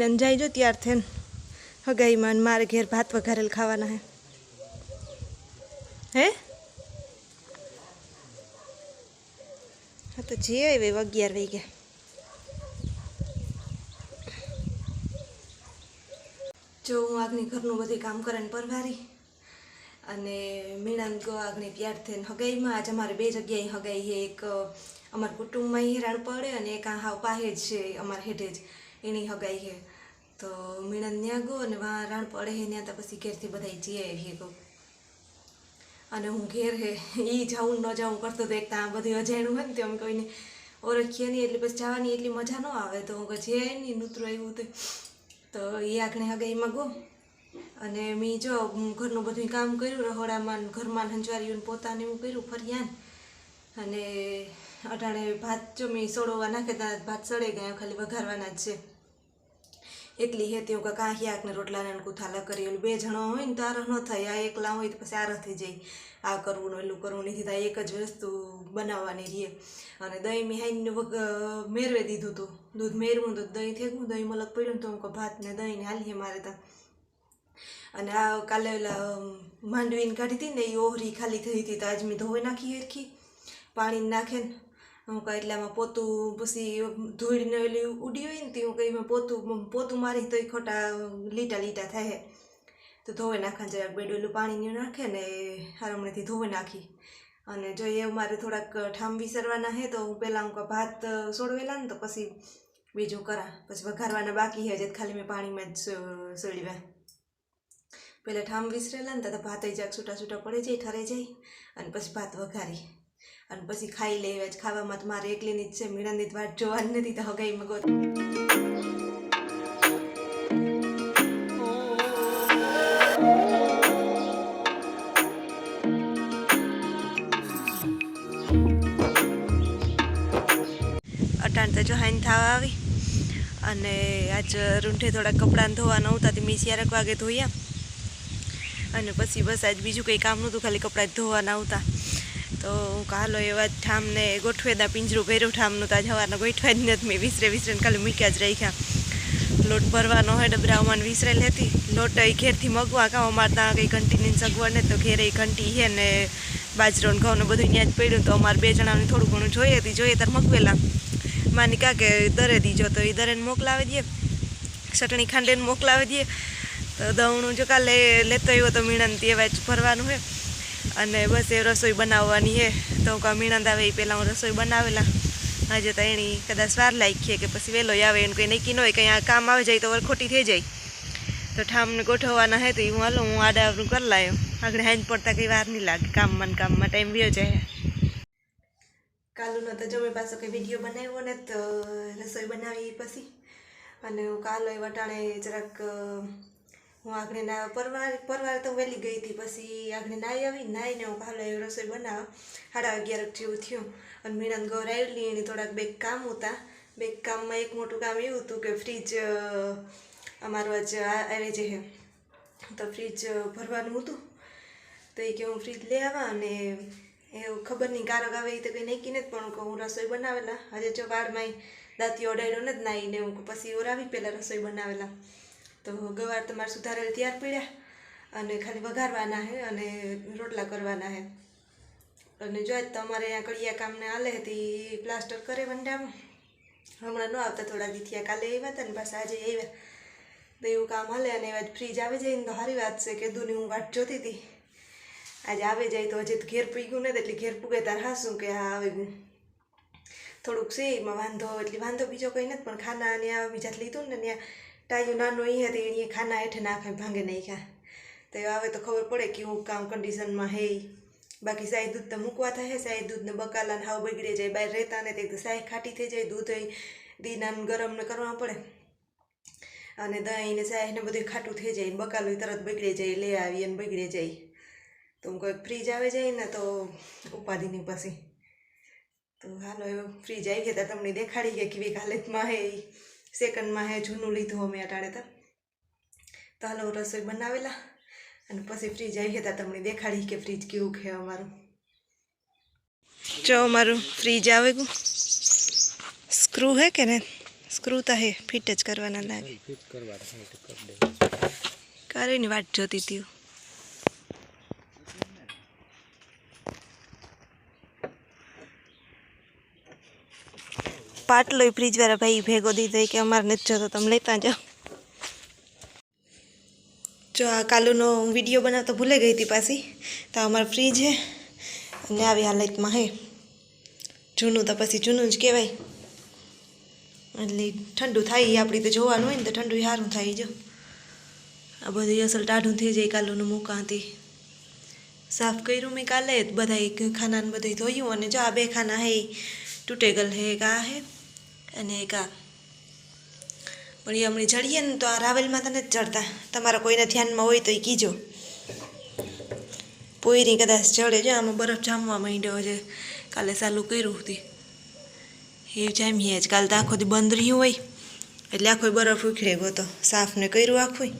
મીણન જાય જો ત્યાર થઈને હગાઈમાં મારે ઘેર ભાત વઘારેલ ખાવાના હે હા તો જે આવે 11 વાગ્યા જો હું આગની ઘરનું બધું કામ કરીને પરવારી અને મીણાન ગો આગની ત્યાર થઈને હગાઈમાં આજ અમારે 2 જગ્યાએ હગાઈ છે એક અમારા કુટુંબમાં હેરાણ પડે અને એક હાવ પાસે જ છે અમારા હેઠે જ એની હગાઈ છે તો મીણાન ત્યાં ગો અને વાં રાણ પડે છે ત્યાં તો પછી ઘેરથી બધા જઈ આવીએ ગો અને હું ઘેર હે એ જાઉં ન જાઉં કરતો તો એક ત્યાં બધું અજાણ્યું હોય ને તો અમે કોઈને ઓળખીએ નહીં એટલે પછી જવાની એટલી મજા ન આવે તો હું જે નહીં નૂતરું આવ્યું તો એ આખણે હગાઈમાં ગો અને મેં જો ઘરનું બધું કામ કર્યું રહોડામાં ઘરમાં હંજવાર્યું પોતાને એવું કર્યું ફરિયાન અને અટાણે ભાત જો મેં સોડવા નાખે ત્યાં ભાત સડે ગયા ખાલી વઘારવાના જ છે એકલી હેતી હું કાં શાકને રોટલાને કુથાલા કરી ઓલું 2 જણા હોય ને તો આરહ ન થાય આ એકલા હોય તો પછી આરહ થઈ જાય આ કરવું ને એટલું કરવું નથી થાય એક જ વસ્તુ બનાવવાની રહીએ અને દહીં મેં હાઈને મેરવે દીધું હતું દૂધ મેરવું તો દહીં થેગું દહીં મલક પડ્યું ને તો હું ભાત ને દહીં ને હાલીએ મારે ત્યાં અને આ કાલે ઓલા માંડવીને કાઢી હતી ને એ ઓહરી ખાલી થઈ હતી તો આજ મેં ધોઈ નાખી હરખી પાણી નાખે ને હું કાંઈ એટલે આમાં પોતું પછી ધૂળને ઓલી ઉડી હોય ને તે હું કંઈ પોતું મારી તો ખોટા લીટા થાય તો ધોવે નાખા જરાક બે ડોલું પાણી નાખે ને હારમણીથી ધોવે નાખી અને જો એ મારે થોડાક ઠામ વિસરવાના હે તો હું પહેલાં હું ભાત સોડવેલા ને તો પછી બીજું કરા પછી વઘારવાના બાકી હે જે ખાલી મેં પાણીમાં જ સોડ્યા પહેલાં ઠામ વિસરેલા ને તો ભાત જાક છૂટા છૂટા પડે જાય ઠરે જાય અને પછી ભાત વઘારી અને પછી ખાઈ લેવા જ ખાવામાં તો મારે એકલીની જ છે મીણાની જ વાટ જોવાની નથી તો હગાઈમાં ગો અટાણ તો જો હાઈને થવા આવી અને આજ રૂંઢે થોડા કપડાં ધોવાના હતા તે મેં 4 વાગે ધોયા અને પછી બસ આજ બીજું કંઈ કામ નહોતું ખાલી કપડાં જ ધોવાના હતા તો હું હાલો એવા ઠામને ગોઠવે દા પિંજરું ભર્યું ઠામનું તો આજ સવારના ગોઠવા જ નથી મેં વિસરે ખાલી મૂક્યા જ રાખ્યા લોટ ભરવાનો હોય ડબરાઓમાં વિસરેલ હતી લોટ એ ઘેરથી મગવા કાં અમારે ત્યાં કંઈ ઘંટીની સગવડ ને તો ઘેરે ઘંટી છે ને બાજરો ને ઘઉં ને બધું ત્યાં જ પડ્યું તો અમારે 2 જણાને થોડું ઘણું જોઈએ ત્યારે મગવેલા માની કાં કે દરે દીજો તો એ દરેને મોકલાવી દઈએ ચટણી ખાંડીને મોકલાવી દઈએ તો દવણું જો કાલે લેતો આવ્યો તો મીણાને તેવા જ ભરવાનું હોય અને બસ એ રસોઈ બનાવવાની છે તો કાં મીણાંદ આવે એ પહેલાં હું રસોઈ બનાવેલા આજે તો એની કદાચ વાર લાગીએ કે પછી વહેલો આવે એને કંઈ નક્કી ન હોય કંઈ આ કામ આવી જાય તો ખોટી થઈ જાય તો ઠામને ગોઠવવાના હે તો હું હાલો હું આડાવરું કરી લાવ્યો આગળ હાઈન પડતા કંઈ વાર નહીં લાગે કામમાં ટાઈમ વ્યો જાય કાલુનો તો જો મેં પાછો કંઈ વિડીયો બનાવ્યો ને તો રસોઈ બનાવી પછી અને હું કાલો એ વટાણે જરાક હું આગળ પરવારે તો વહેલી ગઈ હતી પછી આગળ નાહીને હું કાલો એ રસોઈ બનાવવા 11:30 જેવું થયું અને મીણાને ગૌરાયેલી એની થોડાક 2 કામ હતા 2 કામમાં એક મોટું કામ એવું હતું કે ફ્રીજ અમારું આજ આવે છે તો ફ્રીજ ભરવાનું હતું તો એ કે હું ફ્રીજ લઈ આવવા અને એવું ખબર નહીં કારક આવે એ તો કંઈ નક્કી નથી પણ હું રસોઈ બનાવેલા આજે જો વાળમાં દાંતી ઓડાડ્યો નથી નાહીને હું પછી ઓરાવી પહેલાં રસોઈ બનાવેલા તો ગવાર તમારે સુધારેલ તૈયાર પડ્યા અને ખાલી વઘારવાના છે અને રોટલા કરવાના છે અને જો તો અમારે અહીંયા કડિયા કામને હાલે હતી પ્લાસ્ટર કરે વંડામાં હમણાં ન આવતા થોડા દીથિયા કાલે આવ્યા હતા ને પાછા આજે આવ્યા તો એવું કામ હાલે અને એવા જ ફ્રીજ આવી જાય ને તો સારી વાત છે કે દૂની હું વાટ જોતી હતી આજે આવે જાય તો હજી ઘેર પૂગ્યું નથી એટલે ઘેર પૂગે તાર હાસું કે હા આવી ગયું થોડુંક છે એમાં વાંધો બીજો કંઈ નથી પણ ખાના ત્યાં બીજા લીધું ને ત્યાં ટાયું નાનું એ હતી એ ખાના હેઠે નાખે ભાંગે નાખ્યા તો આવે તો ખબર પડે કે હું કામ કન્ડિશનમાં હે બાકી સાય દૂધ તો મૂકવા થાય સાય દૂધને બકાલાને હાવ બગડી જાય બહાર રહેતા ને તો સાય ખાટી થઈ જાય દૂધ દીનાને ગરમ ને કરવા પડે અને દહીં ને સાય ને બધું ખાટું થઈ જાય બકાલું તરત બગડી જાય લે આવી અને બગડી જાય તો કોઈક ફ્રીજ આવે જાય ને તો ઉપાધિની પછી તો હાલો એવું ફ્રીજ આવી ગયા તમને દેખાડી ગયા કેવી હાલતમાં હે સેકન્ડમાં હે જૂનું લીધું અમે અટાડે તો હાલો રસોઈ બનાવેલા અને પછી ફ્રીજ આવી ગયા તમને દેખાડી કે ફ્રીજ કેવું છે અમારું જો અમારું ફ્રીજ આવે ગયું સ્ક્રૂ હે કે ને સ્ક્રૂ તો હે ફિટ જ કરવાના લાગે. ફિટ કરવાના હે તો કરી દે. કારેની વાટ જોતી હતી. પાટલો ફ્રીજ વાળા ભાઈ ભેગો દીધો કે અમારે નથી જોતો તમે લેતા જાઓ. જો આ કાલુનો વિડીયો બનાવતો ભૂલે ગઈ હતી પાછી. તો અમારું ફ્રીજ છે અને આવી હાલતમાં હે. જૂનું તો પછી જૂનું જ કહેવાય. એટલે ઠંડુ થાય આપણી તો જોવાનું હોય ને તો ઠંડુ સારું થાય. જો આ બધું અસલ ટાઢું થઈ જાય. કાલુનું મુકાતી સાફ કર્યું મેં કાલે જ બધા ખાનાને બધું ધોયું. અને જો આ 2 ખાના હે તૂટે ગયેલ હે. એક આ હે અને એક આ. પણ એ હમણાં ચડીએ ને તો આ રાવેલમાં તો નથી ચડતા. તમારા કોઈને ધ્યાનમાં હોય તો એ કીજો. પોયરી કદાચ ચડે. જો આમાં બરફ જામવા માંડ્યો છે. કાલે ચાલુ કર્યું હતી એ જામીએ જ. કાલે તો આખો દી બંધ રહ્યું હોય એટલે આખો બરફ ઉખડે ગયો તો સાફ ને કર્યું આખું.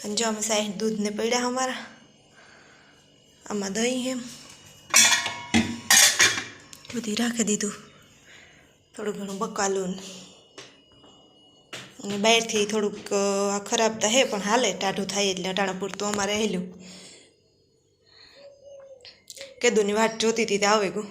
અને જો અમે સાઈડ દૂધને પડ્યા અમારા. આમાં દહીં એમ બધી રાખી દીધું. થોડું ઘણું બકાલું અને બહારથી થોડુંક આ ખરાબ તો હે પણ હાલે ટાઢું થાય એટલે અટાણા પૂરતું અમારે રહેલું. કેદુની વાટ જોતી હતી તે આવે ગયું.